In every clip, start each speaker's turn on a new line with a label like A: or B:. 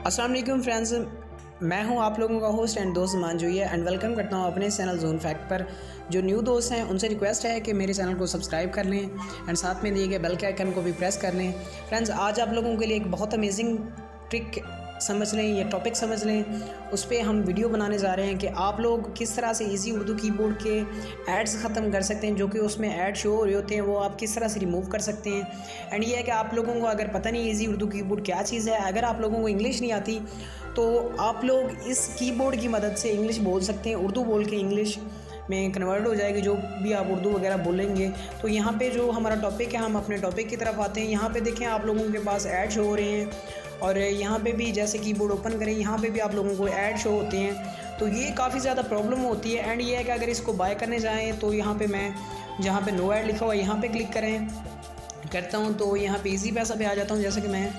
A: अस्सलाम वालेकुम फ्रेंड्स, मैं हूं आप लोगों का होस्ट एंड दोस्त मानजूई है एंड वेलकम करता हूं अपने चैनल जोन फैक्ट पर। जो न्यू दोस्त हैं उनसे रिक्वेस्ट है कि मेरे चैनल को सब्सक्राइब कर लें एंड साथ में दिए गए बेल के आइकन को भी प्रेस कर लें। फ्रेंड्स, आज आप लोगों के लिए एक बहुत अमेजिंग ट्रिक समझ लें, ये टॉपिक समझ लें, उस पर हम वीडियो बनाने जा रहे हैं कि आप लोग किस तरह से इजी उर्दू कीबोर्ड के एड्स ख़त्म कर सकते हैं। जो कि उसमें ऐड शो हो रहे होते हैं वो आप किस तरह से रिमूव कर सकते हैं। एंड ये है कि आप लोगों को अगर पता नहीं इजी उर्दू कीबोर्ड क्या चीज़ है, अगर आप लोगों को इंग्लिश नहीं आती तो आप लोग इस कीबोर्ड की मदद से इंग्लिश बोल सकते हैं। उर्दू बोल के इंग्लिश में कन्वर्ट हो जाएगी जो भी आप उर्दू वगैरह बोलेंगे। तो यहाँ पे जो हमारा टॉपिक है, हम अपने टॉपिक की तरफ आते हैं। यहाँ पे देखें आप लोगों के पास ऐड शो हो रहे हैं और यहाँ पे भी जैसे कीबोर्ड ओपन करें यहाँ पे भी आप लोगों को ऐड शो होते हैं। तो ये काफ़ी ज़्यादा प्रॉब्लम होती है। एंड ये है कि अगर इसको बाय करने जाएँ तो यहाँ पर मैं जहाँ पर नो ऐड लिखा हुआ है यहाँ पर क्लिक करता हूँ तो यहाँ पर ईजी पैसा पे आ जाता हूँ। जैसे कि मैं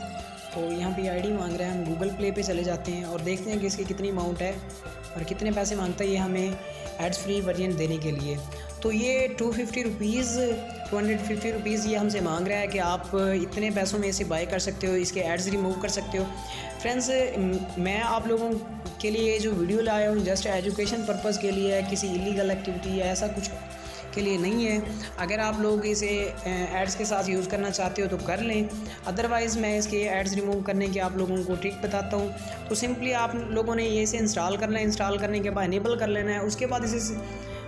A: तो यहाँ पे आईडी मांग रहा है, हम गूगल प्ले पे चले जाते हैं और देखते हैं कि इसकी कितनी अमाउंट है और कितने पैसे मांगता है ये हमें एड्स फ्री वर्जन देने के लिए। तो ये 250 रुपीज़ ये हमसे मांग रहा है कि आप इतने पैसों में इसे बाय कर सकते हो, इसके एड्स रिमूव कर सकते हो। फ्रेंड्स, मैं आप लोगों के लिए ये जो वीडियो लाया हूँ जस्ट एजुकेशन पर्पज़ के लिए है, किसी इलीगल एक्टिविटी या ऐसा कुछ के लिए नहीं है। अगर आप लोग इसे एड्स के साथ यूज़ करना चाहते हो तो कर लें, अदरवाइज़ मैं इसके एड्स रिमूव करने की आप लोगों को ट्रिक बताता हूँ। तो सिंपली आप लोगों ने ये इसे इंस्टॉल करना है, इंस्टॉल करने के बाद इनेबल कर लेना है। उसके बाद इसे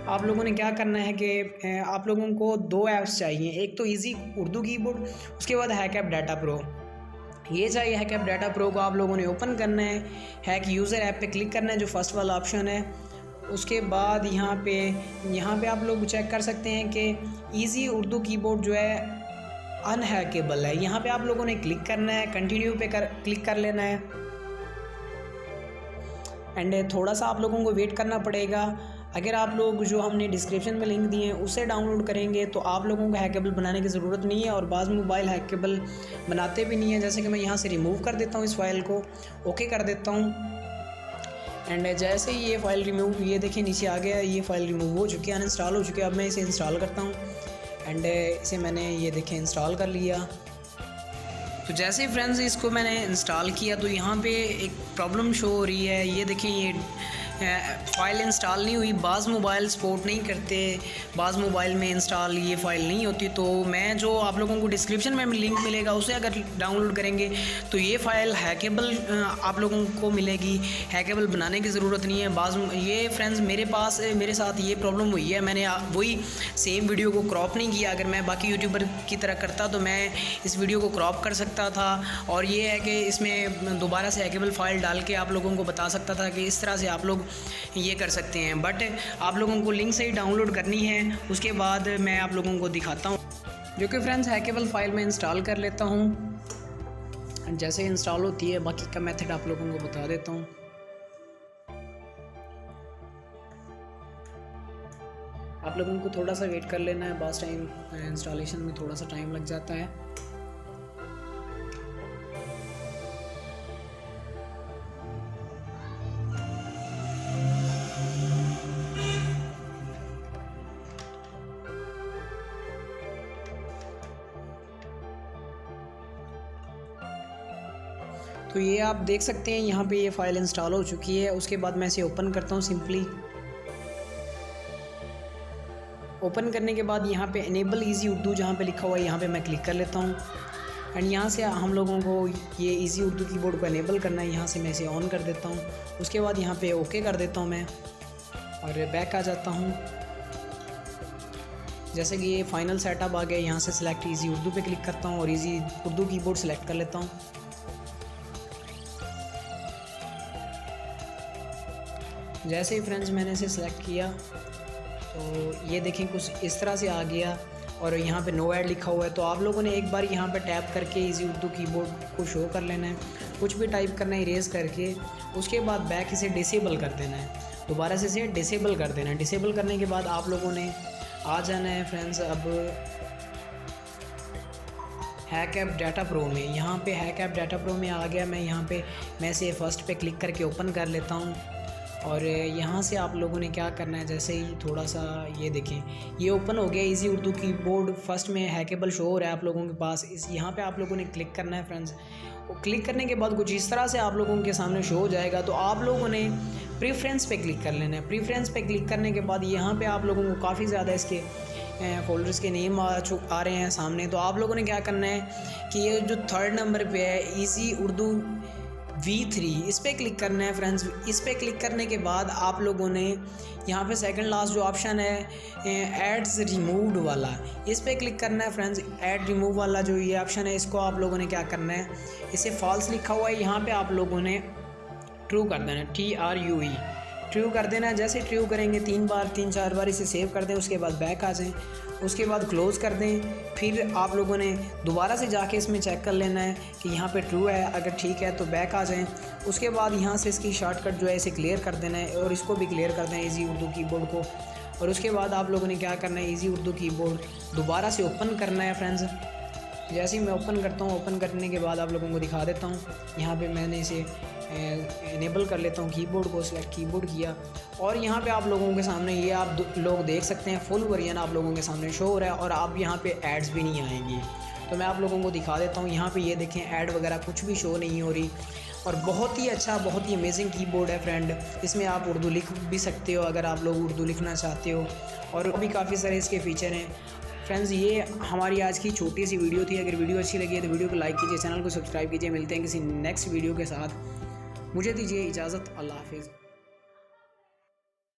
A: आप लोगों ने क्या करना है कि आप लोगों को दो ऐप्स चाहिए, एक तो ईजी उर्दू कीबोर्ड, उसके बाद हैकऐप डाटा प्रो ये चाहिए। हैकऐप डाटा प्रो को आप लोगों ने ओपन करना है, हैक यूज़र ऐप पे क्लिक करना है जो फर्स्ट वाला ऑप्शन है। उसके बाद यहाँ पे आप लोग चेक कर सकते हैं कि इजी उर्दू कीबोर्ड जो है अनहैकेबल है। यहाँ पे आप लोगों ने क्लिक करना है, कंटिन्यू पे क्लिक कर लेना है एंड थोड़ा सा आप लोगों को वेट करना पड़ेगा। अगर आप लोग जो हमने डिस्क्रिप्शन में लिंक दिए हैं उससे डाउनलोड करेंगे तो आप लोगों को हैकेबल बनाने की ज़रूरत नहीं है और बाज़ मोबाइल हैकेबल बनाते भी नहीं है। जैसे कि मैं यहाँ से रिमूव कर देता हूँ, इस फाइल को ओके कर देता हूँ एंड जैसे ही ये फ़ाइल रिमूव, ये देखिए नीचे आ गया, ये फ़ाइल रिमूव हो चुकी है, अनइंस्टॉल हो चुकी है। अब मैं इसे इंस्टॉल करता हूँ एंड इसे मैंने ये देखें इंस्टॉल कर लिया। तो जैसे ही फ्रेंड्स इसको मैंने इंस्टॉल किया तो यहाँ पे एक प्रॉब्लम शो हो रही है। ये देखें ये फ़ाइल इंस्टॉल नहीं हुई, बाज़ मोबाइल सपोर्ट नहीं करते, बाज़ मोबाइल में इंस्टॉल ये फ़ाइल नहीं होती। तो मैं जो आप लोगों को डिस्क्रिप्शन में लिंक मिलेगा उसे अगर डाउनलोड करेंगे तो ये फ़ाइल हैकेबल आप लोगों को मिलेगी। हैकेबल बनाने की ज़रूरत नहीं है। ये फ्रेंड्स मेरे साथ ये प्रॉब्लम हुई है। मैंने वही सेम वीडियो को क्रॉप नहीं किया। अगर मैं बाकी यूट्यूबर की तरह करता तो मैं इस वीडियो को क्रॉप कर सकता था और ये है कि इसमें दोबारा से हैकेबल फ़ाइल डाल के आप लोगों को बता सकता था कि इस तरह से आप लोग ये कर सकते हैं। बट आप लोगों को लिंक से ही डाउनलोड करनी है, उसके बाद मैं आप लोगों को दिखाता हूँ। जो कि फ्रेंड्स हैकेबल फ़ाइल में इंस्टॉल कर लेता हूँ। जैसे इंस्टॉल होती है बाकी का मेथड आप लोगों को बता देता हूँ। आप लोगों को थोड़ा सा वेट कर लेना है, बास टाइम इंस्टॉलेशन में थोड़ा सा टाइम लग जाता है। तो ये आप देख सकते हैं यहाँ पे ये फ़ाइल इंस्टॉल हो चुकी है। उसके बाद मैं इसे ओपन करता हूँ। सिंपली ओपन करने के बाद यहाँ पे इनेबल इजी उर्दू जहाँ पे लिखा हुआ है यहाँ पे मैं क्लिक कर लेता हूँ एंड यहाँ से हम लोगों को ये इजी उर्दू कीबोर्ड को इनेबल करना है। यहाँ से मैं इसे ऑन कर देता हूँ। उसके बाद यहाँ पे ओके कर देता हूँ मैं और बैक आ जाता हूँ। जैसे कि ये फाइनल सेटअप आ गया, यहाँ से सिलेक्ट इजी उर्दू पे क्लिक करता हूँ और इजी उर्दू कीबोर्ड सेलेक्ट कर लेता हूँ। जैसे ही फ्रेंड्स मैंने इसे सेलेक्ट किया तो ये देखें कुछ इस तरह से आ गया और यहाँ पे नो ऐड लिखा हुआ है। तो आप लोगों ने एक बार यहाँ पे टैप करके इजी उर्दू कीबोर्ड को शो कर लेना है, कुछ भी टाइप करना है इरेज करके। उसके बाद बैक इसे डिसेबल कर देना है, दोबारा से इसे डिसेबल कर देना है। डिसेबल करने के बाद आप लोगों ने आ जाना है फ्रेंड्स अब हैकऐप डाटा प्रो में। यहाँ पे हैकऐप डाटा प्रो में आ गया मैं इसे फर्स्ट पे क्लिक करके ओपन कर लेता हूँ और यहाँ से आप लोगों ने क्या करना है, जैसे ही थोड़ा सा ये देखें ये ओपन हो गया इजी उर्दू कीबोर्ड। फर्स्ट में हैकेबल शो हो रहा है आप लोगों के पास, इस यहाँ पे आप लोगों ने क्लिक करना है फ्रेंड्स। क्लिक करने के बाद कुछ इस तरह से आप लोगों के सामने शो हो जाएगा। तो आप लोगों ने प्रेफरेंस पे क्लिक कर लेना है। प्रेफरेंस पे क्लिक करने के बाद यहाँ पे आप लोगों को काफ़ी ज़्यादा इसके फ़ोल्डर्स के नेम आ रहे हैं सामने। तो आप लोगों ने क्या करना है कि ये जो 3rd नंबर पे है ईजी उर्दू V3, इस पर क्लिक करना है फ्रेंड्स। इस पर क्लिक करने के बाद आप लोगों ने यहाँ पे सेकंड लास्ट जो ऑप्शन है एड्स रिमूव्ड वाला, इस पर क्लिक करना है फ्रेंड्स। ऐड रिमूव वाला जो ये ऑप्शन है इसको आप लोगों ने क्या करना है, इसे फॉल्स लिखा हुआ है, यहाँ पे आप लोगों ने ट्रू कर देना है, TRUE ट्रू कर देना है। जैसे ट्रू करेंगे 3-4 बार इसे सेव कर दें, उसके बाद बैक आ जाएं, उसके बाद क्लोज़ कर दें। फिर आप लोगों ने दोबारा से जाके इसमें चेक कर लेना है कि यहाँ पे ट्रू है, अगर ठीक है तो बैक आ जाएं। उसके बाद यहाँ से इसकी शॉर्टकट जो है इसे क्लियर कर देना है और इसको भी क्लियर कर दें ईजी उर्दू कीबोर्ड को। और उसके बाद आप लोगों ने क्या करना है, ईजी उर्दू कीबोर्ड दोबारा से ओपन करना है फ्रेंड्स। जैसे ही मैं ओपन करता हूँ, ओपन करने के बाद आप लोगों को दिखा देता हूँ। यहाँ पे मैंने इसे इनेबल कर लेता हूँ, कीबोर्ड को सिलेक्ट कीबोर्ड किया और यहाँ पे आप लोगों के सामने ये आप लोग देख सकते हैं फुल वर्जन आप लोगों के सामने शो हो रहा है और आप यहाँ पे एड्स भी नहीं आएंगी। तो मैं आप लोगों को दिखा देता हूँ। यहाँ पे ये देखें ऐड वगैरह कुछ भी शो नहीं हो रही और बहुत ही अच्छा, बहुत ही अमेजिंग कीबोर्ड है फ्रेंड। इसमें आप उर्दू लिख भी सकते हो अगर आप लोग उर्दू लिखना चाहते हो और भी काफ़ी सारे इसके फ़ीचर हैं फ्रेंड्स। ये हमारी आज की छोटी सी वीडियो थी। अगर वीडियो अच्छी लगी है तो वीडियो को लाइक कीजिए, चैनल को सब्सक्राइब कीजिए। मिलते हैं किसी नेक्स्ट वीडियो के साथ, मुझे दीजिए इजाज़त, अल्लाह हाफिज़।